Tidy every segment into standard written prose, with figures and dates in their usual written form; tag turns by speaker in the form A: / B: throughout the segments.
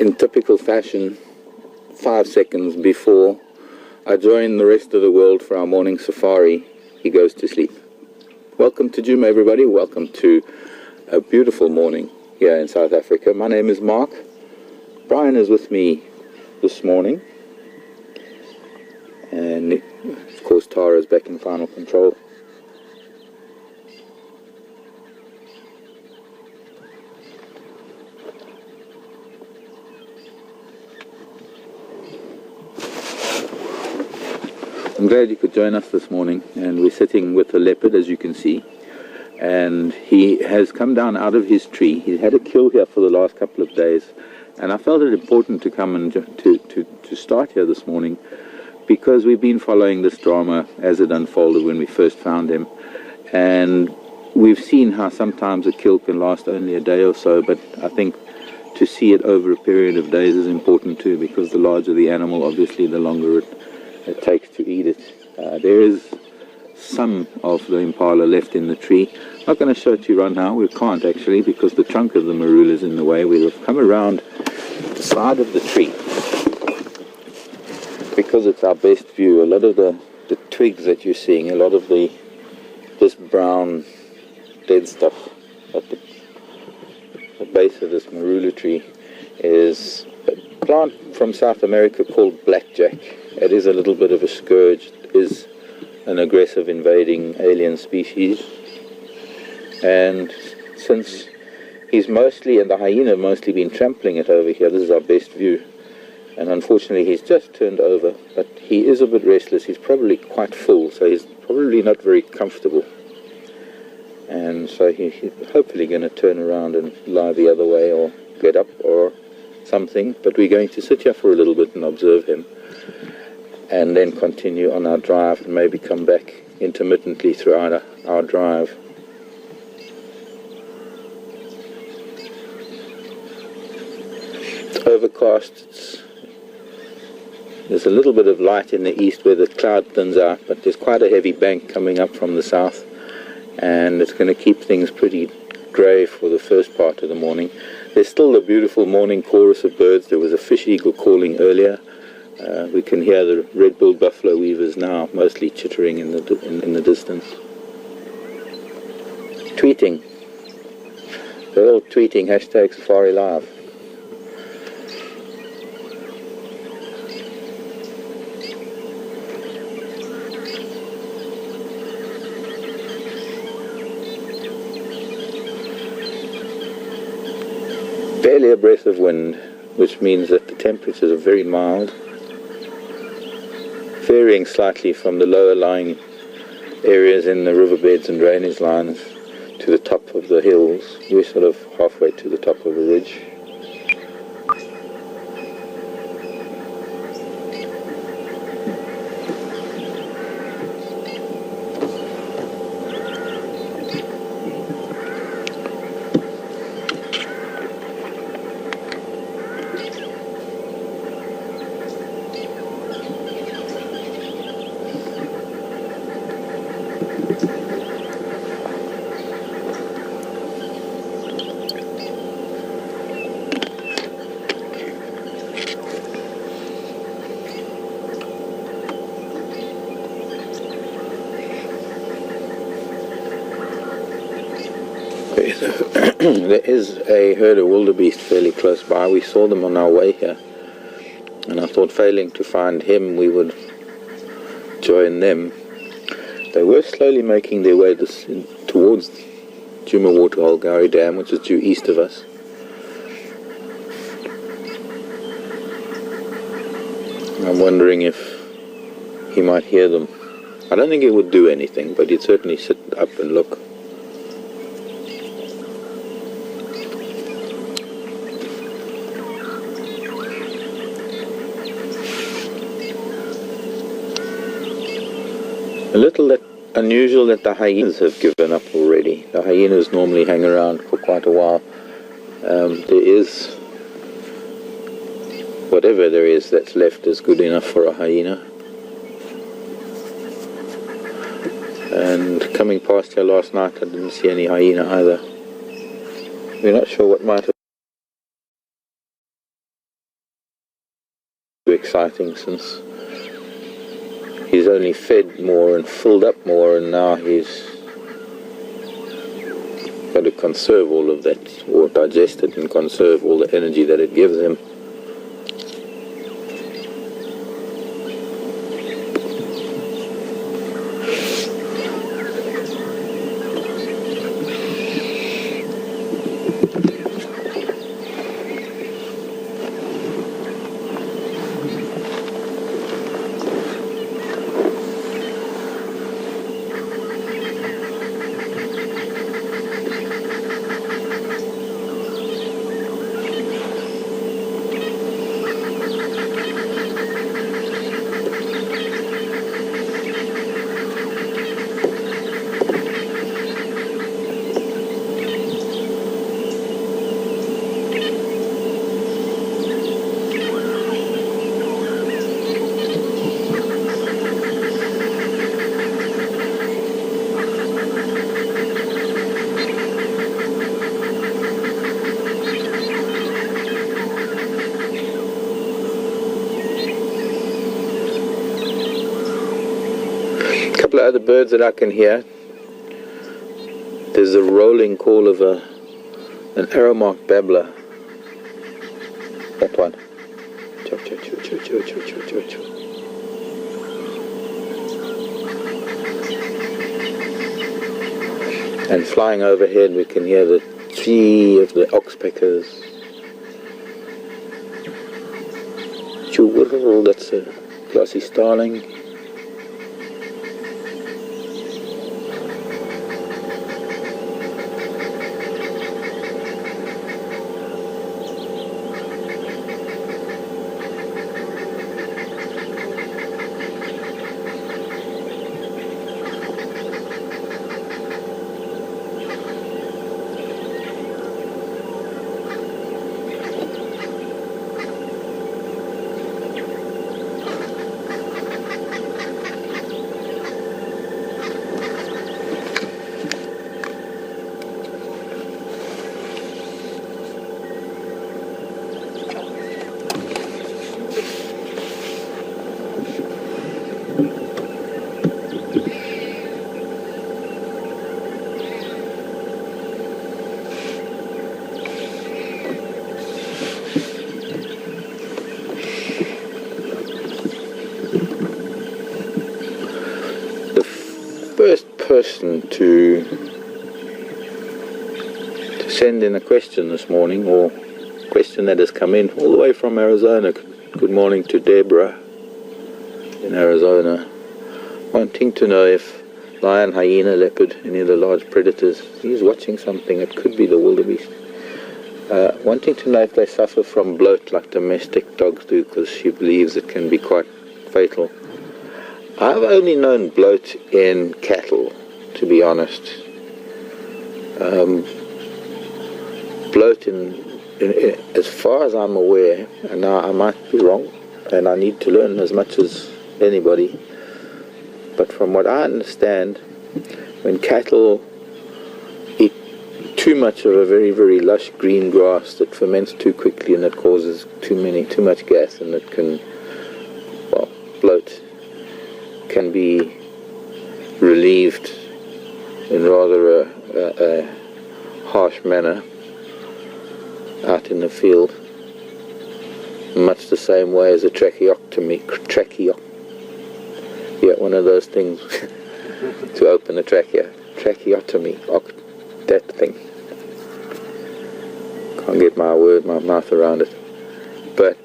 A: in typical fashion, 5 seconds before I join the rest of the world for our morning safari, he goes to sleep. Welcome to Djuma, everybody. Welcome to a beautiful morning here in South Africa. My name is Mark. Brian is with me this morning. And, of course, Tara is back in final control. I'm glad you could join us this morning, and we're sitting with the leopard, as you can see, and he has come down out of his tree. He's had a kill here for the last couple of days, and I felt it important to come and to start here this morning because we've been following this drama as it unfolded when we first found him, and we've seen how sometimes a kill can last only a day or so, but I think to see it over a period of days is important too, because the larger the animal, obviously, the longer it takes to eat it. There is some of the impala left in the tree. I'm not going to show it to you right now. We can't actually, because the trunk of the marula is in the way. We'll come around the side of the tree because it's our best view. A lot of the twigs that you're seeing, a lot of this brown dead stuff at the base of this marula tree is a plant from South America called blackjack. It is a little bit of a scourge. It is an aggressive invading alien species. And since he's mostly, and the hyena have mostly been trampling it over here, this is our best view. And unfortunately he's just turned over, but he is a bit restless. He's probably quite full, so he's probably not very comfortable. And so he's hopefully going to turn around and lie the other way or get up or something. But we're going to sit here for a little bit and observe him, and then continue on our drive and maybe come back intermittently throughout our drive. It's overcast. There's a little bit of light in the east where the cloud thins out, but there's quite a heavy bank coming up from the south, and it's going to keep things pretty grey for the first part of the morning. There's still the beautiful morning chorus of birds. There was a fish eagle calling earlier. We can hear the red-billed buffalo weavers now, mostly chittering in the distance. Tweeting. They're all tweeting #SafariLive. Barely a breath of wind, which means that the temperatures are very mild, varying slightly from the lower lying areas in the riverbeds and drainage lines to the top of the hills. We're sort of halfway to the top of a ridge. There is a herd of wildebeest fairly close by. We saw them on our way here, and I thought, failing to find him, we would join them. They were slowly making their way towards Djuma Waterhole Gowrie Dam, which is due east of us. I'm wondering if he might hear them. I don't think it would do anything, but he'd certainly sit up and look. A little unusual that the hyenas have given up already. The hyenas normally hang around for quite a while. There is, whatever there is that's left is good enough for a hyena. And coming past here last night, I didn't see any hyena either. We're not sure what might have exciting, since he's only fed more and filled up more, and now he's got to conserve all of that, or digest it and conserve all the energy that it gives him. A couple of other birds that I can hear. There's the rolling call of an arrow-marked babbler. That one. Choo, choo, choo, choo, choo, choo, choo, choo, choo. And flying overhead we can hear the tree of the oxpeckers. Choo, that's a glossy starling. First person to send in a question this morning, or question that has come in all the way from Arizona. Good morning to Deborah in Arizona, wanting to know if lion, hyena, leopard, any of the large predators, he's watching something, it could be the wildebeest, wanting to know if they suffer from bloat like domestic dogs do, because she believes it can be quite fatal. I've only known bloat in cattle, to be honest. Bloat, as far as I'm aware, and now I might be wrong, and I need to learn as much as anybody, but from what I understand, when cattle eat too much of a very, very lush green grass that ferments too quickly and it causes too much gas, and it can, well, bloat can be relieved in rather a harsh manner out in the field, much the same way as a tracheotomy, one of those things to open the tracheotomy, that thing. Can't get my mouth around it. But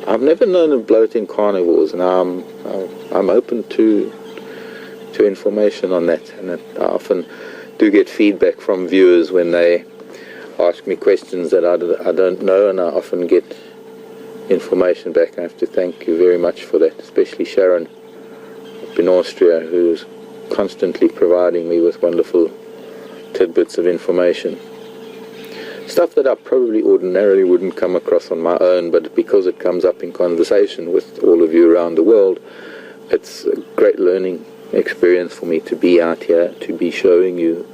A: I've never known of bloat in carnivores, and I'm open to information on that, and I often do get feedback from viewers when they ask me questions that I don't know, and I often get information back. I have to thank you very much for that, especially Sharon up in Austria, who's constantly providing me with wonderful tidbits of information. Stuff that I probably ordinarily wouldn't come across on my own, but because it comes up in conversation with all of you around the world, it's a great learning experience for me to be out here, to be showing you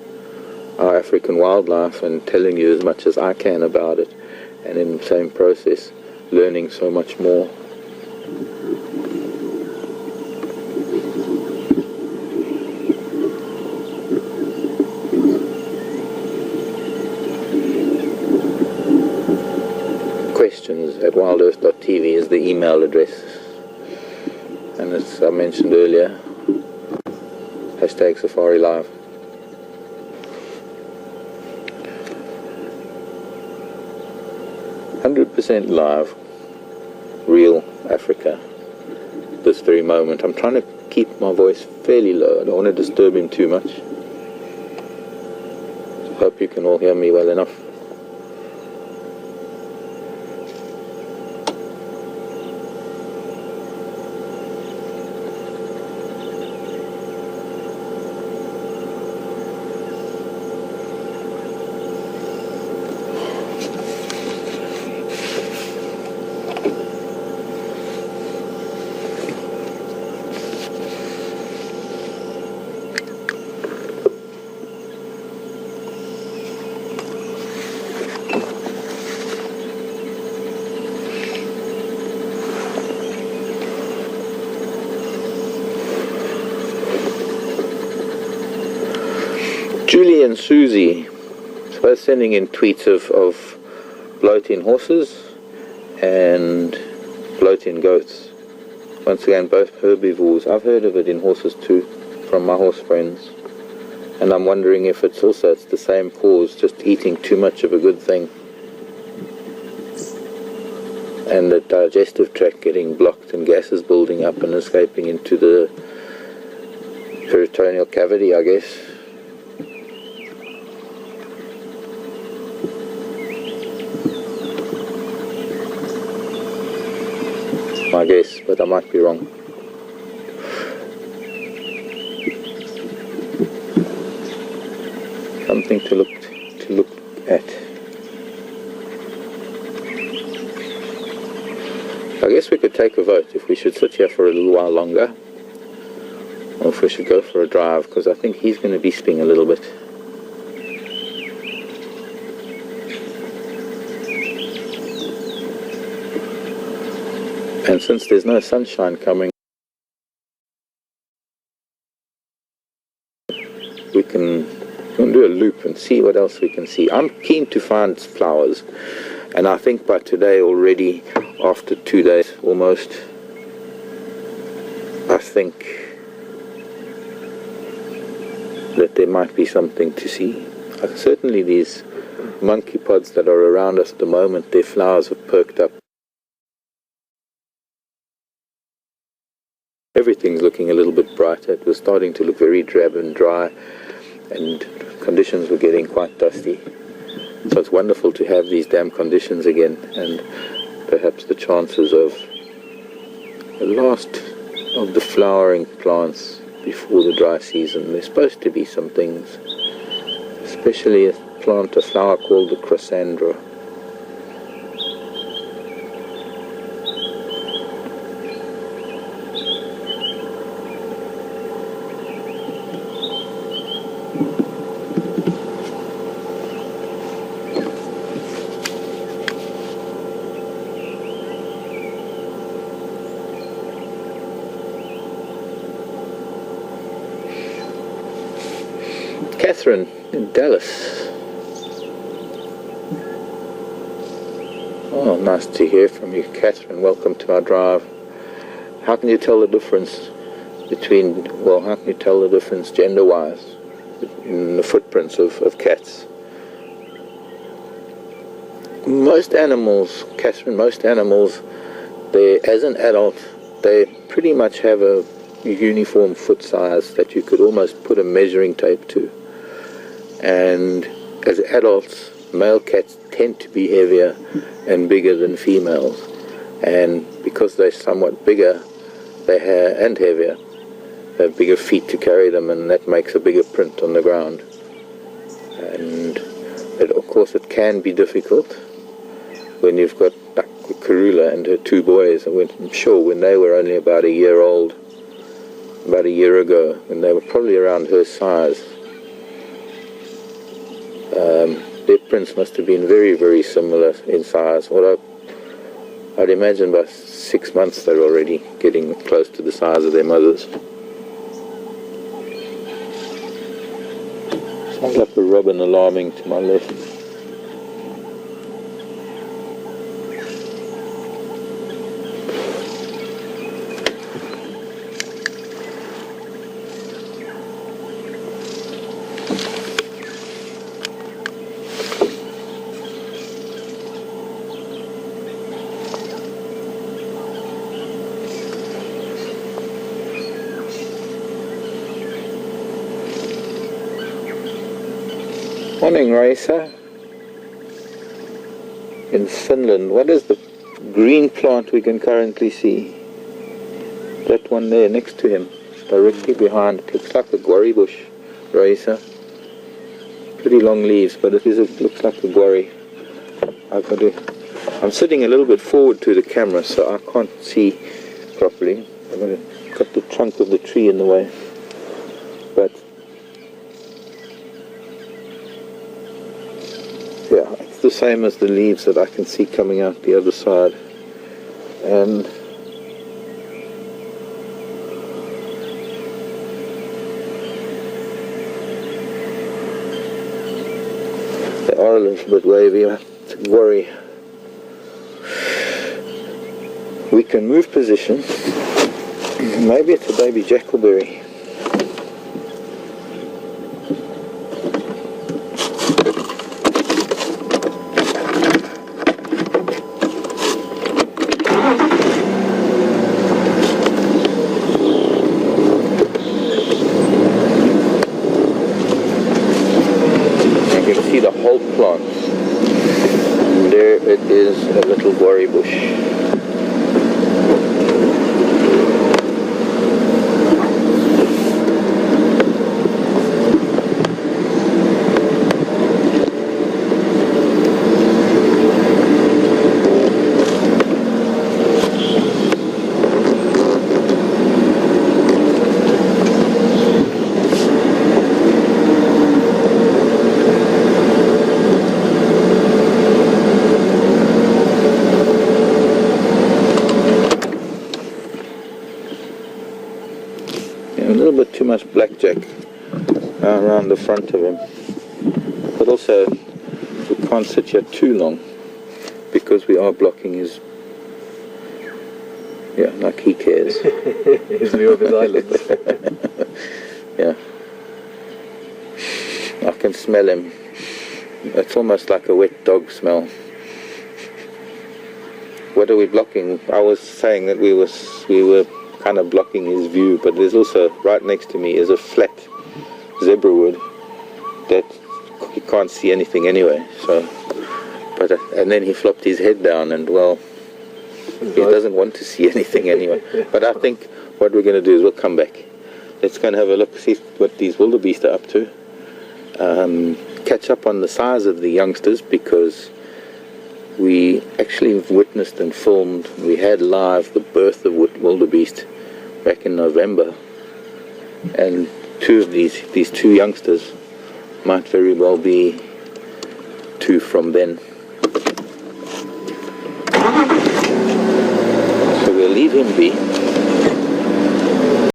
A: our African wildlife and telling you as much as I can about it, and in the same process learning so much more questions@wildearth.tv is the email address. And as I mentioned earlier, #Safari Live. %, live, real Africa. This very moment. I'm trying to keep my voice fairly low. I don't want to disturb him too much. Hope you can all hear me well enough. Julie and Susie both sending in tweets of bloating horses and bloating goats. Once again, both herbivores. I've heard of it in horses too, from my horse friends. And I'm wondering if it's the same cause, just eating too much of a good thing. And the digestive tract getting blocked and gases building up and escaping into the peritoneal cavity, I guess. I guess, but I might be wrong. Something to look at. I guess we could take a vote if we should sit here for a little while longer, or if we should go for a drive, because I think he's going to be spinning a little bit. And since there's no sunshine coming, we can do a loop and see what else we can see. I'm keen to find flowers, and I think by today already, after 2 days almost, I think that there might be something to see. Certainly these monkey pods that are around us at the moment, their flowers have perked up. Everything's looking a little bit brighter. It was starting to look very drab and dry, and conditions were getting quite dusty. So it's wonderful to have these damp conditions again, and perhaps the chances of the last of the flowering plants before the dry season. There's supposed to be some things, especially a flower called the Chrysandra. Catherine in Dallas. Oh, nice to hear from you, Catherine. Welcome to our drive. How can you tell the difference gender-wise in the footprints of cats? Most animals, Catherine, as an adult, they pretty much have a uniform foot size that you could almost put a measuring tape to. And as adults, male cats tend to be heavier and bigger than females, and because they're somewhat bigger and heavier, they have bigger feet to carry them, and that makes a bigger print on the ground. And of course it can be difficult when you've got like Karula and her 2 boys. I'm sure when they were only about a year old, about a year ago, when they were probably around her size, their prints must have been very, very similar in size. Although I'd imagine by 6 months they're already getting close to the size of their mothers. Sounds like a robin alarming to my left. Morning, Raisa. In Finland, what is the green plant we can currently see? That one there next to him, directly behind. It looks like a guarri bush, Raisa. Pretty long leaves, but it looks like a guarri. I'm sitting a little bit forward to the camera, so I can't see properly. I've got the trunk of the tree in the way. But yeah, it's the same as the leaves that I can see coming out the other side. And they are a little bit wavy, don't worry. We can move position. Maybe it's a baby jackalberry. You can see the whole plant. And there it is, a little guarri bush. A little bit too much blackjack around the front of him, but also we can't sit here too long because we are blocking his, yeah, like he cares.
B: His view of his islands.
A: Yeah, I can smell him. It's almost like a wet dog smell. What are we blocking? I was saying that we were kind of blocking his view, but there's also right next to me is a flat zebra wood that you can't see anything anyway. So, and then he flopped his head down, and well, he doesn't want to see anything anyway. But I think what we're going to do is we'll come back. Let's go and have a look, see what these wildebeest are up to. Catch up on the size of the youngsters, because we actually witnessed and filmed, we had live the birth of wildebeest back in November, and two of these two youngsters might very well be two from then. So we'll leave him be.